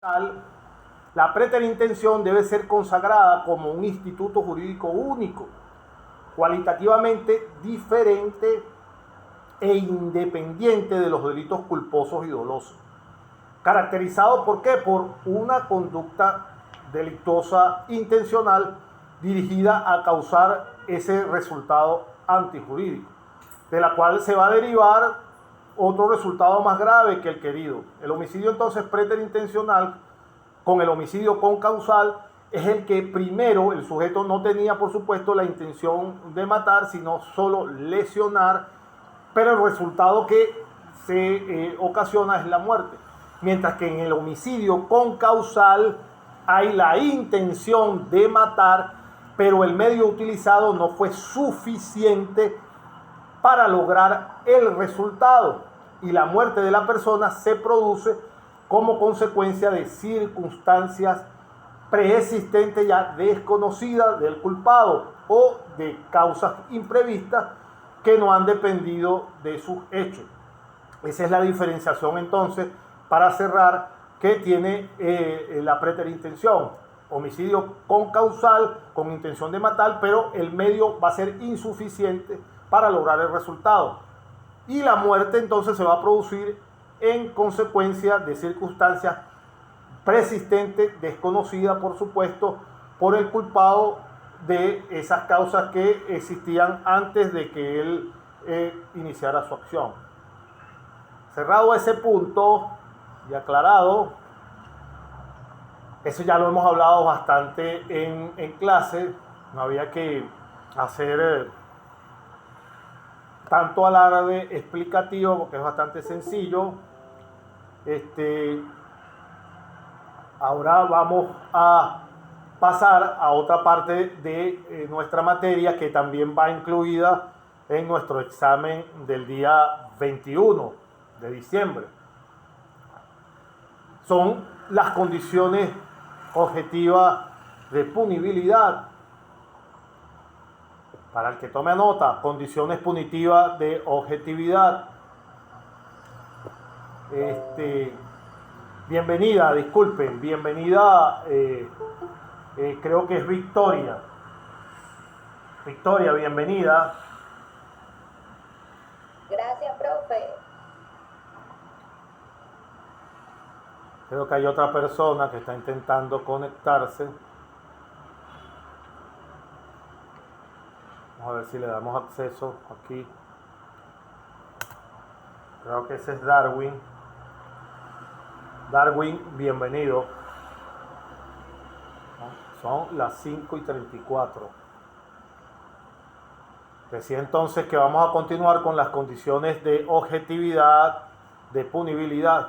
La preterintención debe ser consagrada como un instituto jurídico único, cualitativamente diferente e independiente de los delitos culposos y dolosos. Caracterizado ¿por qué? Por una conducta delictuosa intencional dirigida a causar ese resultado antijurídico, de la cual se va a derivar otro resultado más grave que el querido. El homicidio entonces preterintencional con el homicidio concausal es el que primero el sujeto no tenía, por supuesto, la intención de matar, sino solo lesionar, pero el resultado que se ocasiona es la muerte. Mientras que en el homicidio concausal hay la intención de matar, pero el medio utilizado no fue suficiente para lograr el resultado, y la muerte de la persona se produce como consecuencia de circunstancias preexistentes ya desconocidas del culpado o de causas imprevistas que no han dependido de sus hechos. Esa es la diferenciación entonces, para cerrar, que tiene la preterintención. Homicidio concausal, con intención de matar, pero el medio va a ser insuficiente para lograr el resultado. Y la muerte entonces se va a producir en consecuencia de circunstancias preexistentes, desconocidas por supuesto, por el culpado de esas causas que existían antes de que él iniciara su acción. Cerrado ese punto y aclarado, eso ya lo hemos hablado bastante en clase, no había que hacer tanto alarde explicativo porque es bastante sencillo. Ahora vamos a pasar a otra parte de nuestra materia que también va incluida en nuestro examen del día 21 de diciembre. Son las condiciones objetivas de punibilidad. Para el que tome nota, condiciones punitivas de objetividad. Bienvenida, disculpen, bienvenida, creo que es Victoria. Victoria, bienvenida. Gracias, profe. Creo que hay otra persona que está intentando conectarse. Vamos a ver si le damos acceso aquí. Creo que ese es Darwin. Darwin, bienvenido. Son las 5:34. Decía entonces que vamos a continuar con las condiciones de objetividad, de punibilidad.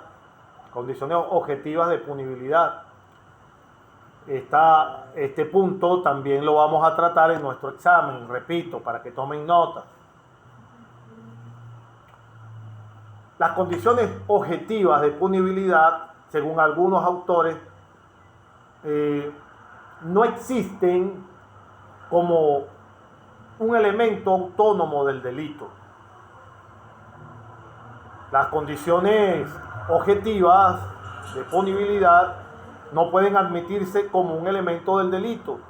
Condiciones objetivas de punibilidad. Este punto también lo vamos a tratar en nuestro examen, repito, para que tomen nota. Las condiciones objetivas de punibilidad, según algunos autores, no existen como un elemento autónomo del delito. Las condiciones objetivas de punibilidad no pueden admitirse como un elemento del delito,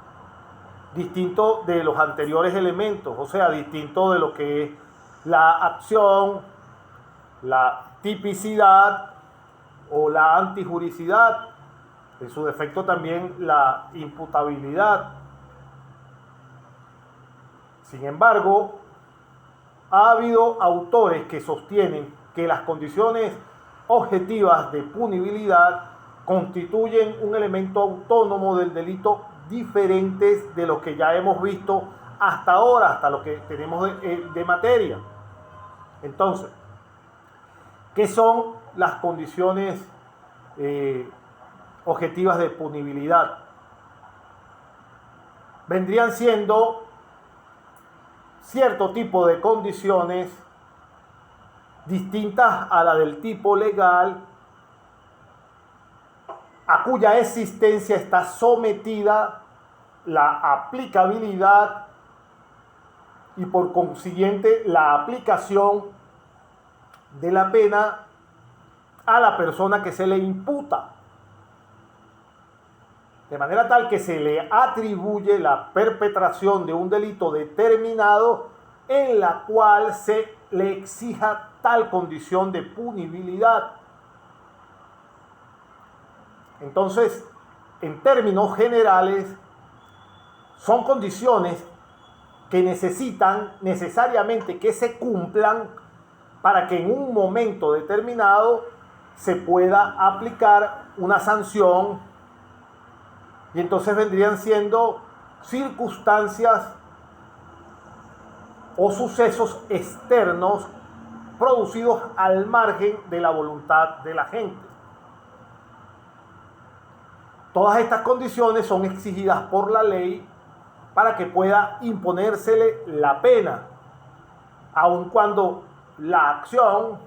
distinto de los anteriores elementos, o sea, distinto de lo que es la acción, la tipicidad o la antijuricidad, en su defecto también la imputabilidad. Sin embargo, ha habido autores que sostienen que las condiciones objetivas de punibilidad constituyen un elemento autónomo del delito, diferentes de lo que ya hemos visto hasta ahora, hasta lo que tenemos de materia. Entonces, ¿qué son las condiciones objetivas de punibilidad? Vendrían siendo cierto tipo de condiciones distintas a la del tipo legal, a cuya existencia está sometida la aplicabilidad y por consiguiente la aplicación de la pena a la persona que se le imputa. De manera tal que se le atribuye la perpetración de un delito determinado en la cual se le exija tal condición de punibilidad. Entonces, en términos generales, son condiciones que necesitan necesariamente que se cumplan para que en un momento determinado se pueda aplicar una sanción, y entonces vendrían siendo circunstancias o sucesos externos producidos al margen de la voluntad de la gente. Todas estas condiciones son exigidas por la ley para que pueda imponérsele la pena, aun cuando la acción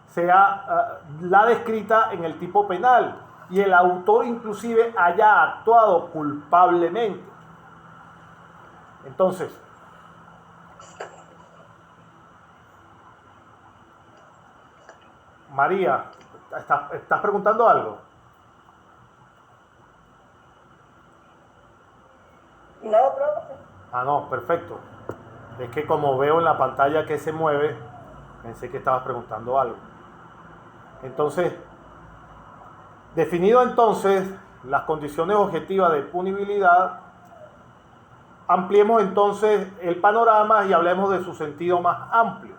sea la descrita en el tipo penal y el autor inclusive haya actuado culpablemente. Entonces, María, ¿estás preguntando algo? No, profe. Ah, no, perfecto. Es que como veo en la pantalla que se mueve, pensé que estabas preguntando algo. Entonces, definido entonces las condiciones objetivas de punibilidad, ampliemos entonces el panorama y hablemos de su sentido más amplio.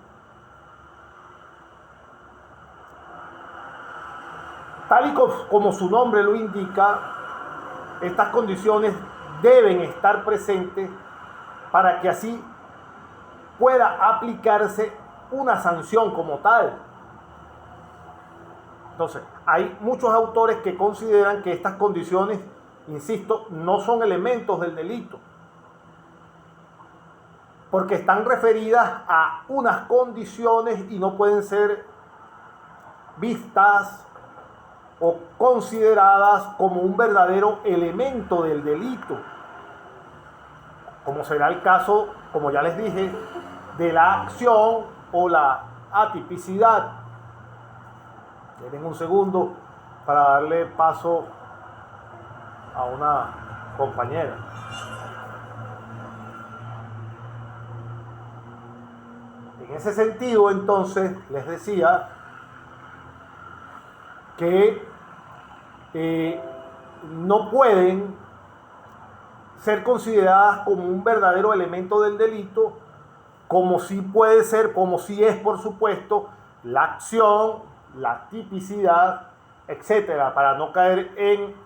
Tal y como su nombre lo indica, estas condiciones deben estar presentes para que así pueda aplicarse una sanción como tal. Entonces, hay muchos autores que consideran que estas condiciones, insisto, no son elementos del delito, porque están referidas a unas condiciones y no pueden ser vistas o consideradas como un verdadero elemento del delito, como será el caso, como ya les dije, de la acción o la atipicidad. Denme un segundo para darle paso a una compañera. En ese sentido, entonces, les decía que no pueden ser consideradas como un verdadero elemento del delito, como sí puede ser, como sí es, por supuesto, la acción, la tipicidad, etcétera, para no caer en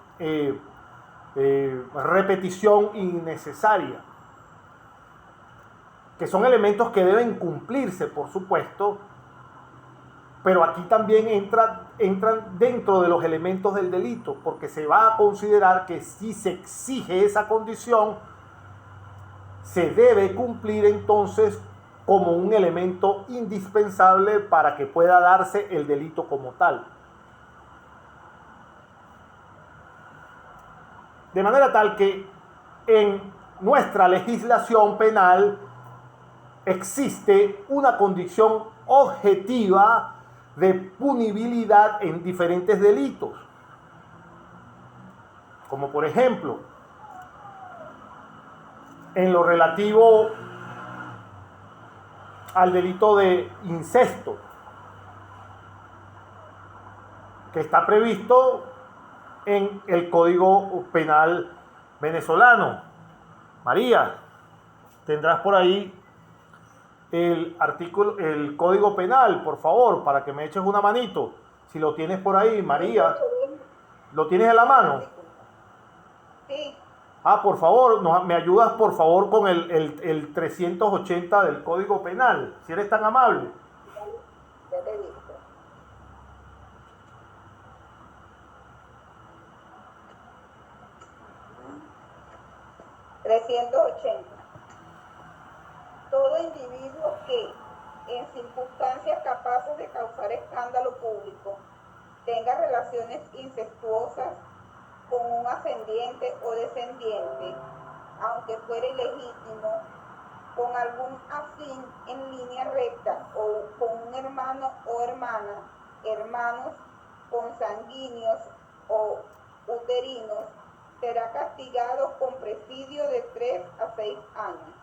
repetición innecesaria, que son elementos que deben cumplirse, por supuesto, pero aquí también entran dentro de los elementos del delito, porque se va a considerar que si se exige esa condición, se debe cumplir entonces como un elemento indispensable para que pueda darse el delito como tal. De manera tal que en nuestra legislación penal existe una condición objetiva de punibilidad en diferentes delitos, como por ejemplo en lo relativo al delito de incesto, que está previsto en el Código Penal venezolano. María, tendrás por ahí el artículo, el Código Penal, por favor, para que me eches una manito. Si lo tienes por ahí, María, ¿lo tienes en la mano? Sí. Ah, por favor, me ayudas por favor con el 380 del Código Penal, si eres tan amable. Ya te dije. ...380... Todo individuo que, en circunstancias capaces de causar escándalo público, tenga relaciones incestuosas con un ascendiente o descendiente, aunque fuera ilegítimo, con algún afín en línea recta o con un hermano o hermana, hermanos consanguíneos o uterinos, será castigado con presidio de 3 a 6 años.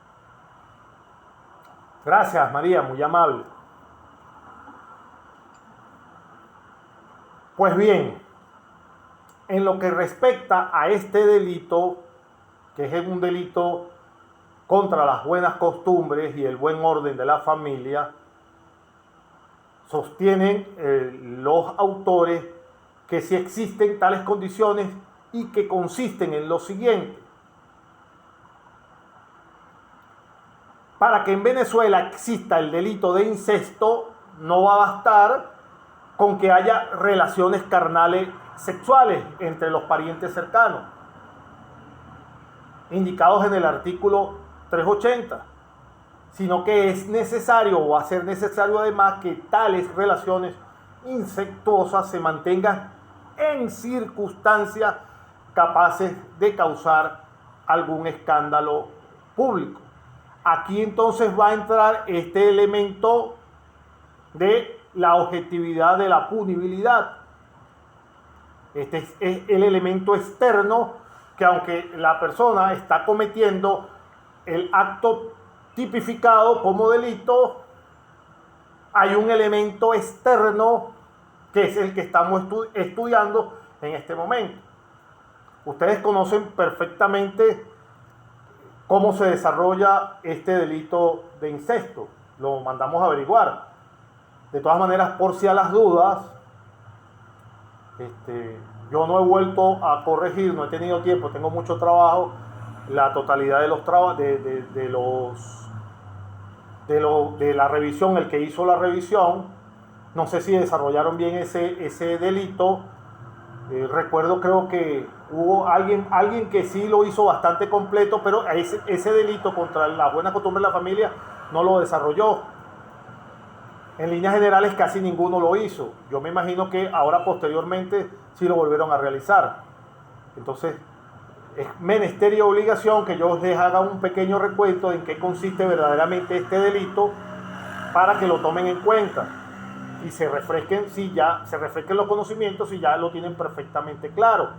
Gracias, María, muy amable. Pues bien, en lo que respecta a este delito, que es un delito contra las buenas costumbres y el buen orden de la familia, sostienen los autores que si existen tales condiciones y que consisten en lo siguiente. Para que en Venezuela exista el delito de incesto, no va a bastar con que haya relaciones carnales sexuales entre los parientes cercanos, indicados en el artículo 380, sino que es necesario o va a ser necesario además que tales relaciones incestuosas se mantengan en circunstancias capaces de causar algún escándalo público. Aquí entonces va a entrar este elemento de la objetividad de la punibilidad. Este es el elemento externo que, aunque la persona está cometiendo el acto tipificado como delito, hay un elemento externo que es el que estamos estudiando en este momento. Ustedes conocen perfectamente cómo se desarrolla este delito de incesto. Lo mandamos a averiguar. De todas maneras, por si a las dudas, yo no he vuelto a corregir, no he tenido tiempo, tengo mucho trabajo, la totalidad de los trabajos de la revisión, el que hizo la revisión, no sé si desarrollaron bien ese delito. Recuerdo, creo que hubo alguien que sí lo hizo bastante completo, pero ese delito contra la buena costumbre de la familia no lo desarrolló. En líneas generales casi ninguno lo hizo. Yo me imagino que ahora posteriormente sí lo volvieron a realizar. Entonces es menester y obligación que yo les haga un pequeño recuento de en qué consiste verdaderamente este delito para que lo tomen en cuenta y se refresquen los conocimientos si ya lo tienen perfectamente claro.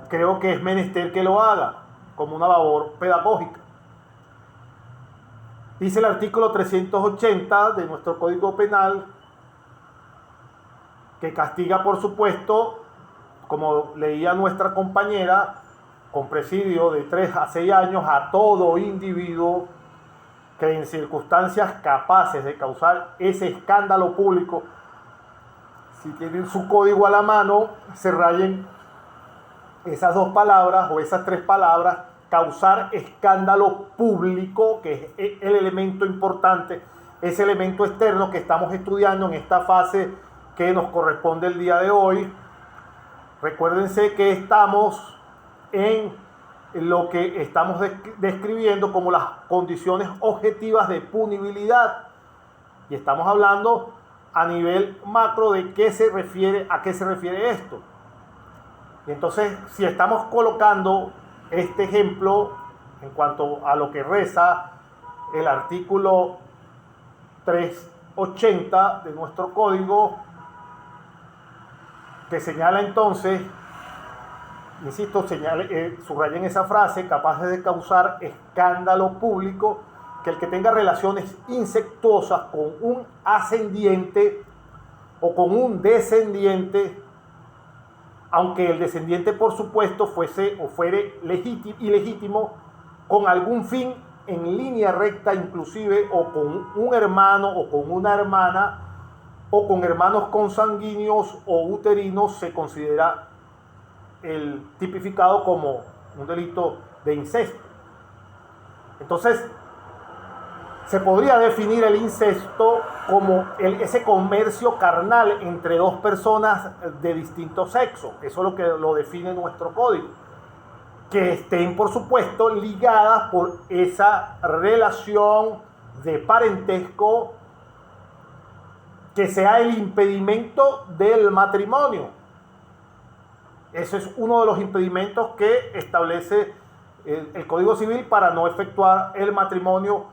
Creo que es menester que lo haga como una labor pedagógica. Dice el artículo 380 de nuestro Código Penal que castiga, por supuesto, como leía nuestra compañera, con presidio de 3 a 6 años a todo individuo que en circunstancias capaces de causar ese escándalo público, si tienen su código a la mano, se rayen esas dos palabras o esas tres palabras, causar escándalo público, que es el elemento importante, ese elemento externo que estamos estudiando en esta fase que nos corresponde el día de hoy. Recuérdense que estamos en lo que estamos describiendo como las condiciones objetivas de punibilidad y estamos hablando a nivel macro de a qué se refiere esto. Y entonces, si estamos colocando este ejemplo en cuanto a lo que reza el artículo 380 de nuestro código, que señala entonces, insisto, subrayen esa frase, capaces de causar escándalo público, que el que tenga relaciones incestuosas con un ascendiente o con un descendiente, aunque el descendiente por supuesto fuese o fuere ilegítimo, con algún fin en línea recta inclusive, o con un hermano o con una hermana, o con hermanos consanguíneos o uterinos, se considera el tipificado como un delito de incesto. Entonces, se podría definir el incesto como ese comercio carnal entre dos personas de distinto sexo. Eso es lo que lo define nuestro código. Que estén, por supuesto, ligadas por esa relación de parentesco que sea el impedimento del matrimonio. Ese es uno de los impedimentos que establece el Código Civil para no efectuar el matrimonio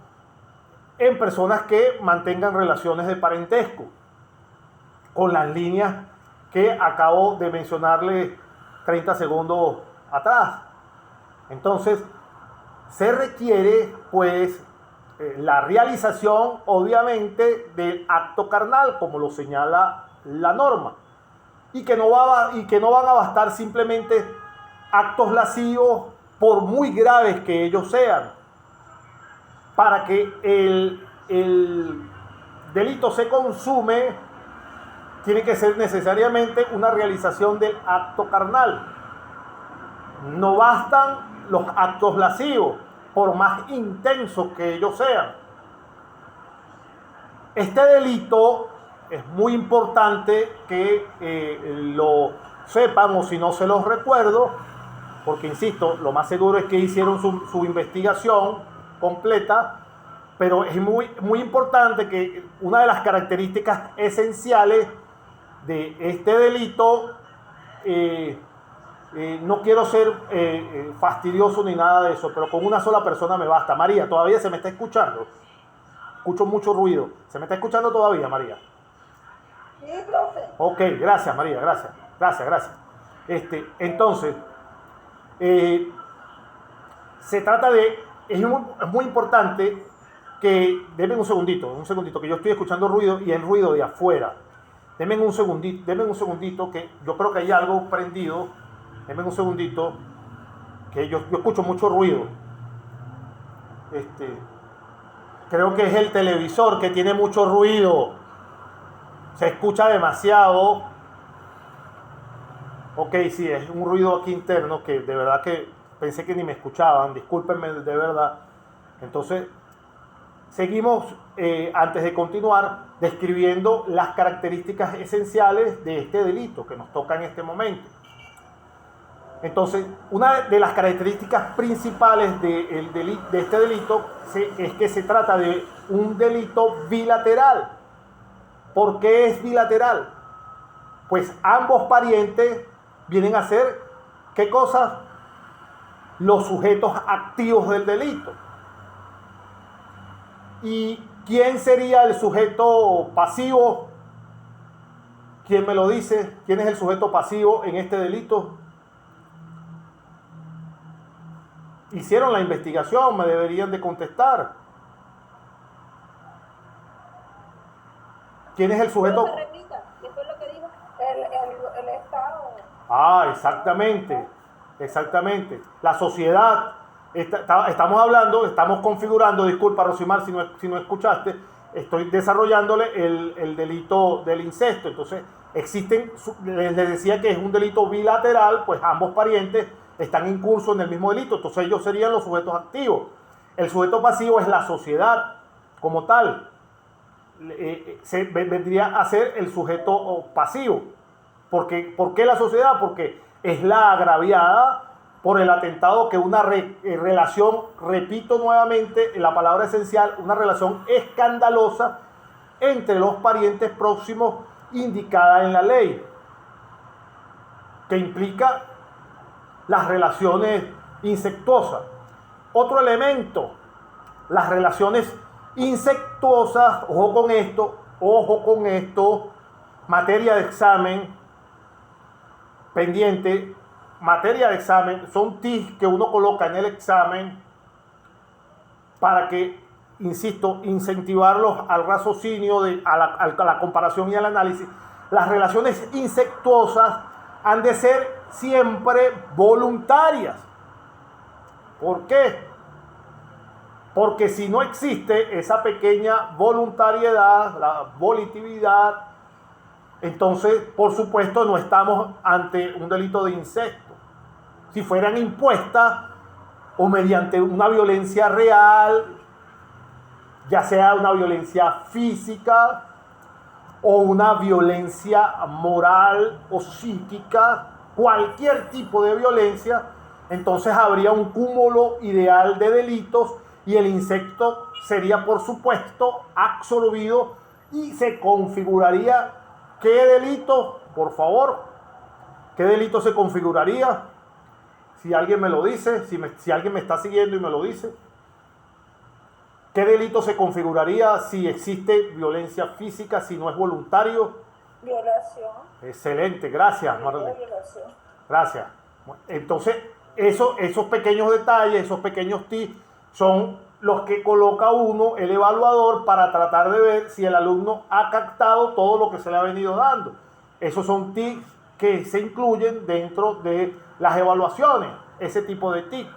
en personas que mantengan relaciones de parentesco, con las líneas que acabo de mencionarle 30 segundos atrás. Entonces, se requiere, pues, la realización, obviamente, del acto carnal, como lo señala la norma, y que no van a bastar simplemente actos lascivos, por muy graves que ellos sean, para que el delito se consume. Tiene que ser necesariamente una realización del acto carnal. No bastan los actos lascivos, por más intensos que ellos sean. Este delito es muy importante que lo sepan, o si no se los recuerdo, porque insisto, lo más seguro es que hicieron su investigación completa, pero es muy importante que una de las características esenciales de este delito, no quiero ser fastidioso ni nada de eso, pero con una sola persona me basta. María, ¿todavía se me está escuchando? Escucho mucho ruido. ¿Se me está escuchando todavía, María? Sí, profe. Ok, gracias, María, gracias. Entonces, se trata de, es muy importante que, denme un segundito, que yo estoy escuchando ruido y el ruido de afuera. Denme un segundito, que yo creo que hay algo prendido. Denme un segundito, que yo escucho mucho ruido. Creo que es el televisor que tiene mucho ruido. Se escucha demasiado. Ok, sí, es un ruido aquí interno que de verdad que pensé que ni me escuchaban. Discúlpenme, de verdad. Entonces, seguimos, antes de continuar, describiendo las características esenciales de este delito que nos toca en este momento. Entonces, una de las características principales de este delito es que se trata de un delito bilateral. ¿Por qué es bilateral? Pues ambos parientes vienen a ser, ¿qué cosas? Los sujetos activos del delito. ¿Y quién sería el sujeto pasivo? ¿Quién me lo dice? ¿Quién es el sujeto pasivo en este delito? Hicieron la investigación, me deberían de contestar. ¿Quién es el sujeto? ¿Qué fue lo que dijo? El Estado. Ah, exactamente. La sociedad, estamos configurando, disculpa Rosimar si no escuchaste, estoy desarrollándole el delito del incesto. Entonces, les decía que es un delito bilateral, pues ambos parientes están incursos en el mismo delito, entonces ellos serían los sujetos activos. El sujeto pasivo es la sociedad como tal, vendría a ser el sujeto pasivo. ¿Por qué la sociedad? Porque es la agraviada por el atentado que una relación, repito nuevamente la palabra esencial, una relación escandalosa entre los parientes próximos indicada en la ley, que implica las relaciones incestuosas. Otro elemento, las relaciones incestuosas, ojo con esto, materia de examen pendiente, son TIC que uno coloca en el examen para que, insisto, incentivarlos al raciocinio, a la comparación y al análisis. Las relaciones incestuosas han de ser siempre voluntarias. ¿Por qué? Porque si no existe esa pequeña voluntariedad, la volitividad, entonces, por supuesto, no estamos ante un delito de incesto. Si fueran impuestas o mediante una violencia real, ya sea una violencia física o una violencia moral o psíquica, cualquier tipo de violencia, entonces habría un cúmulo ideal de delitos y el incesto sería, por supuesto, absorbido y se configuraría. ¿Qué delito? Por favor, ¿qué delito se configuraría? Si alguien me lo dice, si alguien me está siguiendo y me lo dice. ¿Qué delito se configuraría si existe violencia física, si no es voluntario? Violación. Excelente, gracias, Marlene. Violación. Gracias. Entonces, esos pequeños detalles, esos pequeños tips son los que coloca uno, el evaluador, para tratar de ver si el alumno ha captado todo lo que se le ha venido dando. Esos son tips que se incluyen dentro de las evaluaciones, ese tipo de tips.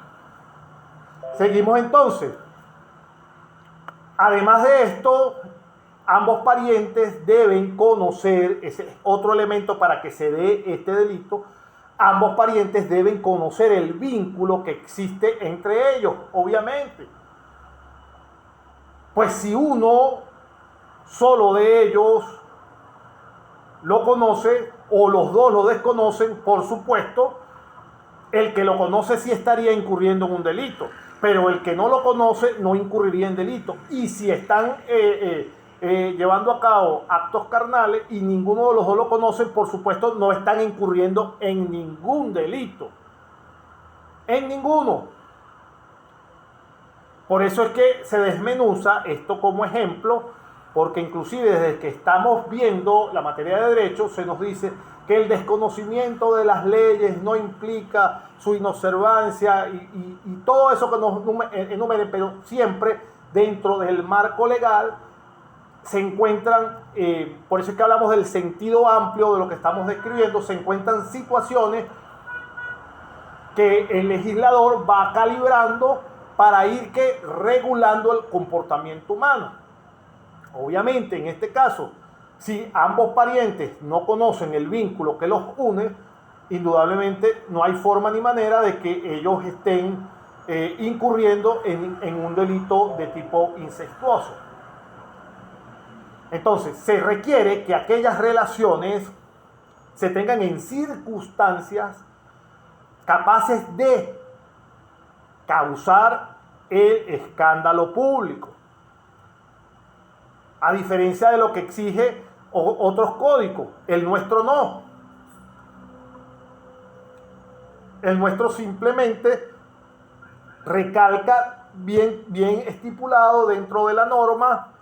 Seguimos entonces. Además de esto, ambos parientes deben conocer, ese es otro elemento para que se dé este delito, ambos parientes deben conocer el vínculo que existe entre ellos, obviamente. Pues si uno solo de ellos lo conoce o los dos lo desconocen, por supuesto, el que lo conoce sí estaría incurriendo en un delito, pero el que no lo conoce no incurriría en delito. Y si están llevando a cabo actos carnales y ninguno de los dos lo conoce, por supuesto no están incurriendo en ningún delito. En ninguno. Por eso es que se desmenuza esto como ejemplo, porque inclusive desde que estamos viendo la materia de derecho se nos dice que el desconocimiento de las leyes no implica su inobservancia y todo eso que nos enumere, pero siempre dentro del marco legal se encuentran, por eso es que hablamos del sentido amplio de lo que estamos describiendo, se encuentran situaciones que el legislador va calibrando para ir regulando el comportamiento humano. Obviamente, en este caso, si ambos parientes no conocen el vínculo que los une, indudablemente no hay forma ni manera de que ellos estén incurriendo en un delito de tipo incestuoso. Entonces, se requiere que aquellas relaciones se tengan en circunstancias capaces de causar el escándalo público. A diferencia de lo que exige otros códigos, el nuestro no. El nuestro simplemente recalca bien estipulado dentro de la norma